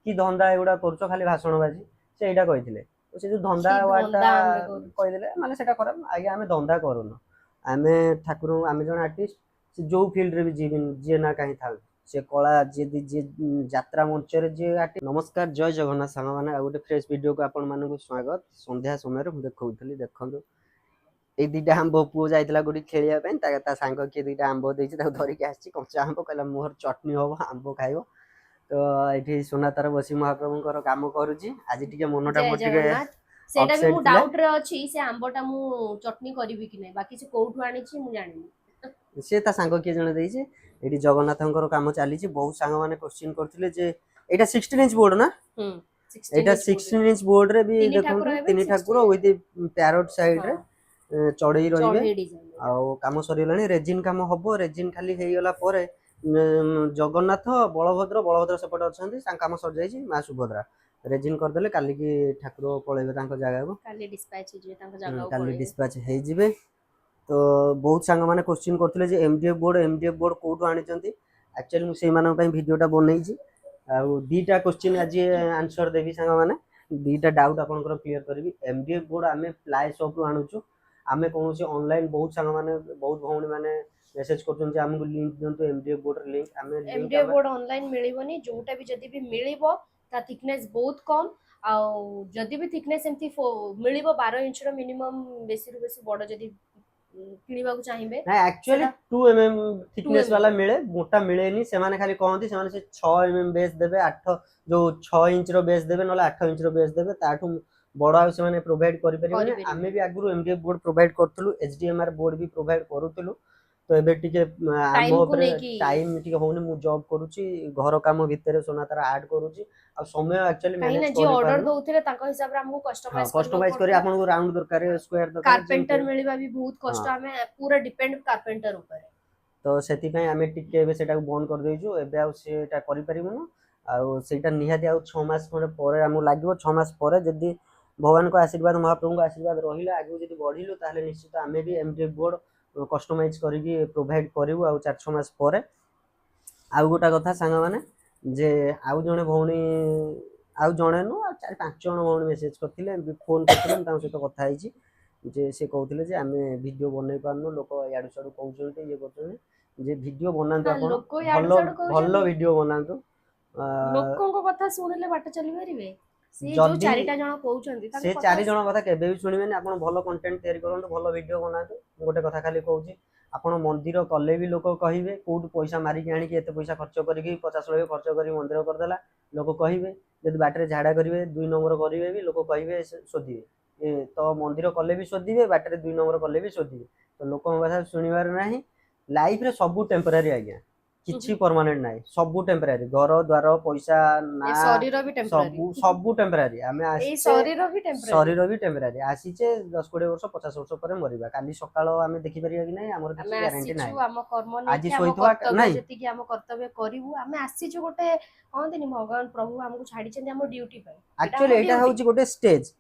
कि धंदा एगुड़ा कर खाली भाषण बाजी से यहाँ कही से जो धंदा छि वार्डटा धंदा आमे करू कहीदे माने सेटा खराब आज्ञा आम धंदा करूनु आम ठाकुर आम जन आर्टिस्ट जो फिल्ड रे भी जी ना कहीं था से कला जी यात्रा मंच जी आर्टिस्ट। नमस्कार जय जगन्नाथ सांग मैंने गोटे फ्रेश वीडियो को आपण मानक स्वागत संध्या समय देखी देखु ये दुटा आंब पुओ जाइला गोटे खेलिया सांग किए दुटा आंब देती धरिकी आसी कंचा आंब कहला मोहर चटनी हम आंब खाइब तो ये सोना तार बसी महाप्रभुଙ୍କର काम करुची आज टिके मनटा जय मोर टिके जगन्नाथ सेटा भी मु अपसेट थिला डाउट रे अछि से आंबटा मु चटनी करबी कि नै बाकी से कोठु आनी छी मु जानिनी से ता सांग किए जने देइछे एठी जगन्नाथଙ୍କର काम चली बहुत सांग माने क्वेश्चन करथिले जे एटा 16 इंच बोर्ड ना 16 एटा इंच बोर्ड 16 इंच बोर्ड रे भी तीन ठाकुर देखंतु हेबे तीन ठाकुर 16 विथ पैरोट साइड रे चढ़ई रहिबे चढ़ई डिजाइन आउ काम सरीलानी रेजिन काम हबो रेजिन खाली हेई गला परे जगन्नाथ बलभद्र बलभद्र सेपटे अछंती सा काम सर जाईची मा सुभद्रा रेजिन कर देले काली की ठाकुर पळेबे तांको जागा को काली डिस्पैच जे तांको जागा काली पळेबे डिस्पैच हेई जिवे तो बहुत सांग माने क्वेश्चन करथिले जे एमडीएफ बोर्ड कोठु आनिचंती एक्चुअली मु सेई मानन पई वीडियोटा बनैची आउ दीटा क्वेश्चन आज आंसर देबी सांग माने दीटा डाउट आपनकर क्लियर करबी एमडीएफ बोर्ड आमे प्लाई शॉप रु आनुचु आमे कौन से ऑनलाइन बहुत सांग माने बहुत भौणी माने मेसेज करछन जे हमको लिंक दियंतु एमडीएफ बोर्ड लिंक आमे लिंक एमडीएफ बोर्ड ऑनलाइन मिलिबनी जोटा भी जदी भी मिलिबो ता थिकनेस बहुत कम आ जदी भी थिकनेस एमती मिलिबो 12 इंच रो मिनिमम बेसी रु बेसी बड़ जदी किनिबा को चाहिबे ना एक्चुअली 2 एमएम थिकनेस वाला मिले मोटा मिलेनी से माने खाली कहंती से माने से 6 एमएम बेस देबे 8 जो 6 इंच रो बेस देबे नले 8 इंच रो बेस देबे ताठू बड़ आ से माने प्रोवाइड करि परिबे आमे भी आगुरु एमडीएफ बोर्ड प्रोवाइड करथलु एचडीएमआर बोर्ड भी प्रोवाइड करूथलु तो एबे टिके आम टाइम को ऊपर नेकी टाइम टिके होनी मु जॉब करूची घर काम भितर सोना तारा ऐड करूची आ समय एक्चुअली कहीं ना मैनेज जी करि ऑर्डर पारनु दउथिले ताको हिसाब रे हमको हां कस्टमाइज करबा कस्टमाइज करी पड़ता आपन को राउंड दरकार स्क्वायर दरकार कारपेंटर मिलिबा भी बहुत कष्ट हां हमें पूरा डिपेंड कारपेंटर ऊपर तो से आम टे बंद कर देचु एवं आटा कर आईटा निहाती आ 6 मास खंडे लगे 6 मास जदि भगवान को आशीर्वाद महाप्रभु आशीर्वाद रहा आगे जब बढ़लु ताले निश्चित आम भी एमडीएफ बोर्ड कस्टमाइज करके प्रोवाइड करूँ आ 4-6 मास आउ गोटा कथा सांग माने जे आउ जड़े भौणी आउ जड़े नु 4-5 जण भौणी मेसेज करथिले फोन करथिले सहित कथा ହେଇची जे से कहते जे आम वीडियो बनई पारनु लोक याडू साडू कहते ये करते जे वीडियो बनातु हाँ आपण लोक याडू भल साडू भल कहउछन वीडियो बनातु लोकों को कथा सुनिले बाट चली परिबे से जो जदि चारिटा जण कहउछन से 4 जण कथा केबे भी सुनिबेनी आपण भल कंटेंट तयारी करंतु भल वीडियो बनातु गोटे कथा खाली कहूची आपण मंदिर कले भी लोक कहिबे कोड पैसा मारिक आनी के एते पैसा खर्च करके 50 लाख खर्च करी मंदिर कर देला लोक कहिबे जदि बाटरे झाड़ा करिवे 2 नंबर करिवे भी लोक कहिबे सोधिबे तो मंदिर कले भी सोधिबे बाटरे 2 नंबर कले भी सोधिबे तो लोक कथा सुनिबार नाही लाइफ रे सब टेम्पररी आज्ञा किछि परमानेंट नाही सब टेम्पररी घर द्वार पैसा ना शरीर भी सब टेम्पररी सब टेम्पररी आमे ए आसीचे शरीर भी भी टेम्पररी टेम्पररी आसीचे 10-20 वर्ष 50 वर्ष पर मरिबा काली सकाळ आमे देखि परिया कि नाही हमर किछि आमे ग्यारंटी नाही आसीछु हम कर्म नै आज कि हम सोइतवा कर्तव्य नाही जति कि हम कर्तव्य करिवु आमे आसीछु गोटे कहंतिनी भगवान प्रभु हमको छाडी चंदी हम ड्यूटी पे एक्चुअली एटा होची गोटे स्टेज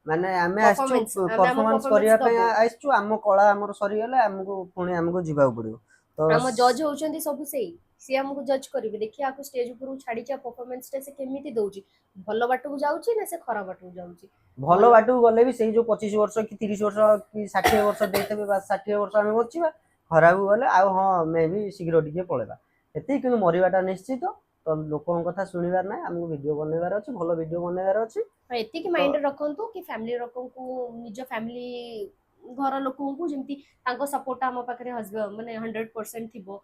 माने आमे आछू परफॉर्मेंस करिया पे आछू हम कला हमर सरी गेले हमको पुणी हमको जिबाउ पड़ियो तो हम जज होउचंदी सब सेही सी हमको जज करिवे देखिया आपको स्टेज ऊपर छाडी के परफॉर्मेंस टे से केमिति दउची भलो बाटू को जाउची ना से खराब बाटू को जाउची भलो बाटू गले भी सेही जो 25 वर्ष कि 30 वर्ष कि 60 वर्ष देतेबे बस 60 वर्ष हम बचिबा खराब गले आ हां मे भी शीघ्र टिके पळेबा एते कि मरिबाटा निश्चित तो लोकों कथा सुनिबार ना हमको वीडियो बनैबार अछि भलो वीडियो बनैबार अछि एति कि माइंड रखंतु कि फैमिली रखं को निज फैमिली घर लोकों को जेमती तांको सपोर्ट हम पाखरे हस्बैंड माने 100% थिबो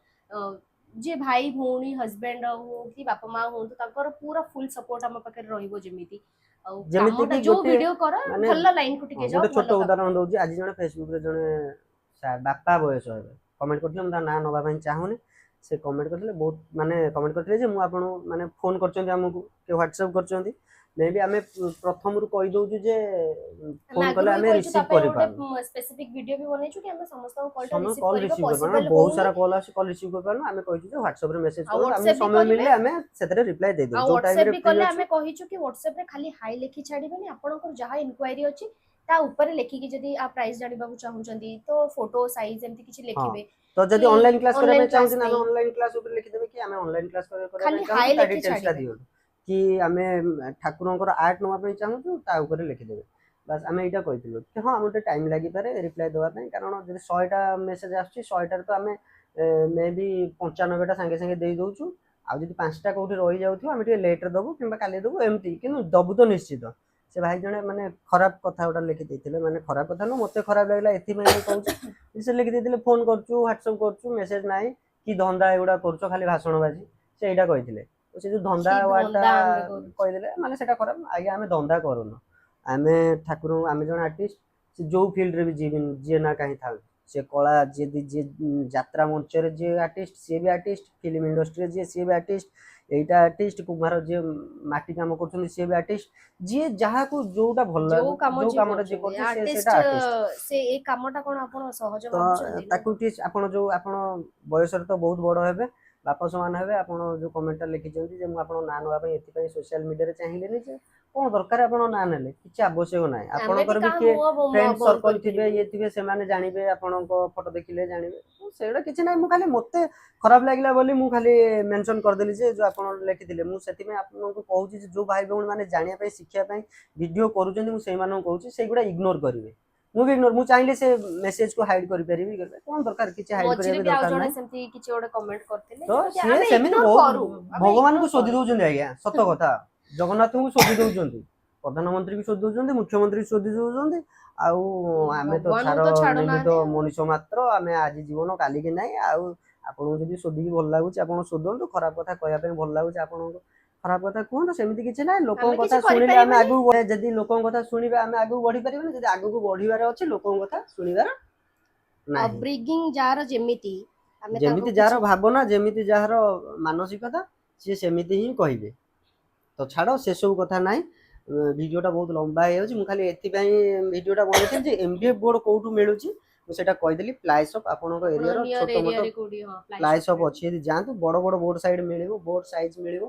जे भाई भौणी हस्बैंड हो कि बापा मां हो तो तांकर पूरा फुल सपोर्ट हम पाखरे रहिबो जेमिति आ जेमिति कामटा कि जो गोटे वीडियो कर माने भल्ला लाइन को टिके जाओ गोटे छोट उदाहरण दउची आज जने फेसबुक रे जने बापा बयस हेबे कमेंट करथिले हम ना नबा पई चाहूनी से कमेंट करथिले बहुत माने कमेंट करथिले जे मु आपन माने फोन करचंदी हमकु के व्हाट्सएप करचंदी मे भी आमे प्रथम रु कहि दउजु जे फोन कले आमे रिसीव करि पानु स्पेसिफिक वीडियो भी बनेछु कि हम समस्त कॉल समय रिसीव कॉल करबा रिसीव कर पानु पॉसिबल बहुत सारा कॉल आसी कॉल रिसीव कर पानु आमे कहिछु जे व्हाट्सएप रे मेसेज आ करू आमे व्हाट्सएप भी समय मिलले करिवे आमे सेतरे रिप्लाई दे आ देउ जो टाइम व्हाट्सएप रे भी फ्री कले अछि आमे कहिछु कि व्हाट्सएप रे खाली हाई लेखि छाड़ीबेनी आपनकर जहा इंक्वायरी अछि ता ऊपर लेखि कि जदी आ प्राइस जानिबा को चाहुचंदी तो फोटो साइज एमति किछि हां लेखिबे तो जदी कि ऑनलाइन क्लास करे ऑनलाइन पे क्लास चाहू ना नहीं ऑनलाइन क्लास ऊपर लिखि देबे कि हमें ऑनलाइन क्लास करे खाली पे चाहू हाई ता लेखि डिटेल्स ता छाड़ीबे दियो कि आमे ठाकुरंकर आर्ट नवा पे चाहूँ ता ऊपर लिखिदेवे बास आमे एटा कहिथिलु कि हां मोटे टाइम लागि पारे रिप्लाई देवा ପାଇଁ कारण जदि 100टा मेसेज आछी 100टा तो आमे मे बी 95टा संगे संगे देई दउछु आ जदि 5टा कोठी रहि जाउथि आमे टे लेट रे दबु किबा काली दबु एमती किनु दबु तो निश्चित से भाई जने माने खराब कथा उडा लिखि देथिले माने खराब कथा न मते खराब लागला एथि में कहूछु से लिखि देथिले फोन करछु व्हाट्सएप करछु मेसेज नाही कि धंदा एगुडा करछो खाली भाषण बाजी से एटा कहिथिले तो से जो धंदा कि वाटा धंदा आमे करू कहिदेले माने सेटा खराब आगे आमे धंदा करूनु आमे ठाकुर आमे जन आर्टिस्ट से जो फील्ड रे भी जे ना कहीं था से कला जे यात्रा मंच रे जे आर्टिस्ट से भी आर्टिस्ट फिल्म इंडस्ट्री जे से भी आर्टिस्ट एटा आर्टिस्ट कुमार जे माटी काम करछन से भी आर्टिस्ट जे जहा को जोटा भल जो काम जो जे काम जे करछन करछे से आर्टिस्ट सेटा आर्टिस्ट से ए कामटा कोन आपण सहज तो भाबुछन ना ताकू टी आपण जो आपण बयस रे तो बहुत बड़ हेबे बापा समान हेबे आपण जो कमेंट लिखि जंती जे मु आपण ना नवा पे एथि पे सोशल मीडिया रे चाहिले नि जे कोन दरकार आपण ना नेले किछ आवश्यक नाही आमे भी आपणकर भी का के मुआ फ्रेंड बंद सर्कल कर थिबे परिबे ये थिबे से माने जानिबे आपणको फोटो देखिले जानिबे सेडा किछ नाही मु खाली मते खराब लागिला बोली मु खाली मेंशन कर देली जे जो आपण लिखिथिले मु सेति में आपनको कहूची जे जो भाई बहन माने जानिया पे शिखिया पे वीडियो करूचंदी मु सेई मानन कहूची सेगुडा इग्नोर करिवे मु भी इग्नोर मु चाहिले से मेसेज को हाइड करि परिबी कोन दरकार किछ हाइड करिया मझिरे भी भी आउ दरकार जणे नाही सेमती किछि ओडे कमेंट करथिले तो जे सी आमे सेमिति इग्नोर बहुत करू आमे भगवान को इग्नोर शोधि करू दउचंदी आज्ञा सत कथा जगन्नाथ को शोधि दउचंदी प्रधानमंत्री भी शोधि दउचंदी मुख्यमंत्री भी शोधि दउचंदी आउ आमे तो भगवान छाड़ तो छाड़ू निमित नाहांती मनुष्य मात्र आमे आज जीवन काली के नाही आउ आपन जदि शोधि भल लागुच आपन शोधंतु खराब कथा कहया पे भल लागुच आपन खराब कथा कहंतु सेमिति किछ नाही लोकन आमे कथा किछि करि सुनिले आमे परिबानी आगु जदि लोकन कथा सुनिबे आमे आगु बढ़ी परिबे जदि आगु को बढ़िबार अछि लोकन कथा सुनिबार नाही अपब्रिंगिंग जार जेमिति आमे ताको जेमिति जार किछि भावना जेमिति जार मानसिकता से सेमिति ही कहिबे तो छाड़ से सब कथा ना भिडियोटा बहुत लंबा हो मुझे खाली एपाई भिडियोटा बनई जे एमबीएफ बोर्ड कौटू मिलूँ मुझे कहीदेली प्लाई सप आपण आपण एरिया नियर छोट मोट एरिया रे कोडी हां प्लाई फ्लाइट सप अच्छी यदि जातु बड़ बड़ बोर्ड साइड मिल बोर्ड साइज मिल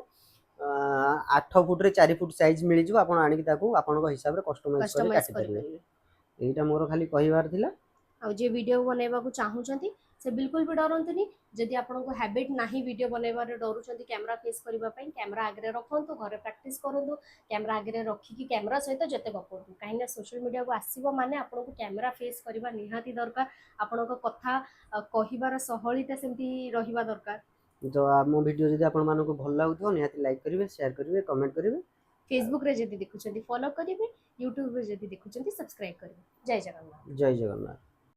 8 फुट रे 4 फुट साइज मिल जाव आप आणिक हिसाब से कस्टमाइज कर कस्टमाइज काटि करि पारे परिबे यहीटा मोर खाली कहबार थिला आ जे वीडियो बनैबाकू चाहूचंती से बिल्कुल भी डरंतुनी जदि आपनको हैबिट नाही वीडियो बनैबार डरुचंती कैमरा फेस करबा पई कैमरा आगे रखंतु घरे प्रैक्टिस करंतु कैमरा आगे रखी कि कैमरा सहित जते गपंतु काहे ना सोशल मीडिया को आसीबो माने आपनको कैमरा फेस करबा निहाती दरकार आपनको कथा कहिबार सहलिता सेमती रहिबा दरकार तो आम वीडियो जदि आपण मानको भल लागुथो निहाती लाइक करिवे शेयर करिवे कमेंट करिवे फेसबुक रे जदि देखुचंती फॉलो करिवे यूट्यूब रे जदि देखुचंती सब्सक्राइब करिवे जय जगन्नाथ जय जगन्नाथ।